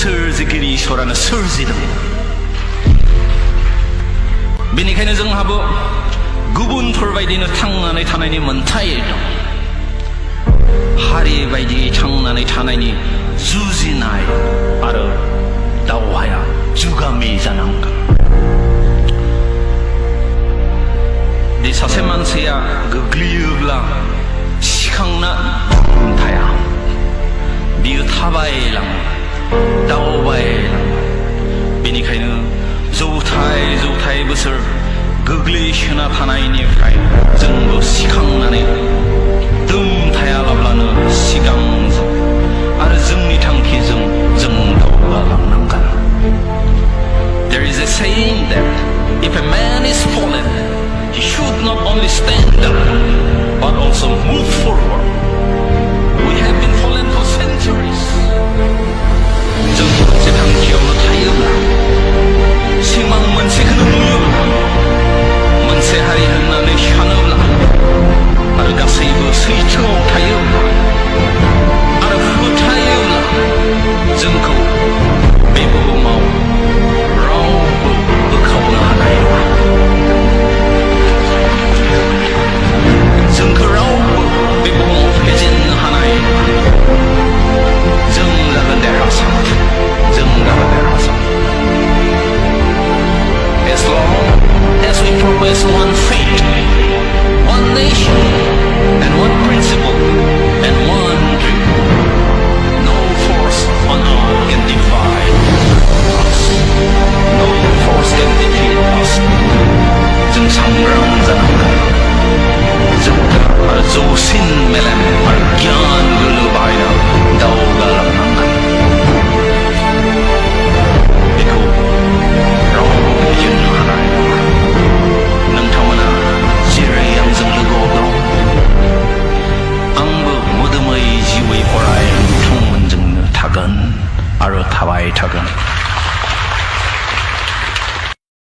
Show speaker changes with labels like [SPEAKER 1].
[SPEAKER 1] सोरजिगिरि इसोरानो सोरजिदों। बेनिखायनो जोंहाबो गुबुनफोरबायदिनो थांनानै थानायनि मोन्थाय दं। हारि बायदि थांनानै थानायनि जुजिनाय आरो दावहाया जुगामि जानांगोन। दि सासे मानसिया गोग्लैयोब्ला सिखांना थाया, बियो थाबायलाङो, दावबायलाङो। बेनिखायनो जौथाय बोसोर गोग्लैसोना थानायनिफ्राय जोंबो सिखांनानै दोम थायालाब्लानो सिगां आरो जोंनि थांखिजों जों दावगालांनांगोन। There is a saying that if a man is fallen, he should not only stand up but also move forward. We have been fallen for centuries. जों मोनसे थांखियावनो थायोब्ला, सिमां मोनसेखौनो नुयोब्ला, मोनसे हारि होननानै सानोब्ला आरो गासैबो सैथोआव थायोब्ला आरो फोथायोब्ला जोंखौ बे बुहुमाव रावबो बोखावनो हानाय नङा। जोंखौ रावबो बे बुहुमाव फेजेननो हानाय नङा। जों जागोन देरहासार, जों जागोन देरहासार। As long as we profess one faith, one nation, and one principle, and one dream, no force on earth can divide us. No force can defeat us. जों सांग्रां जानांगोन। जोबथा आरो जौसिन मेलेम आरो गियान गोहो बाहायना दावगालांनांगोन। बेखौ रावबो फेजेननो हानाय नङा। नोंथांमोना जेरै आंजों लोगोआव दं, आंबो मोदोमै जिउयै अराय नोंथांमोनजोंनो थागोन आरो थाबाय थागोन।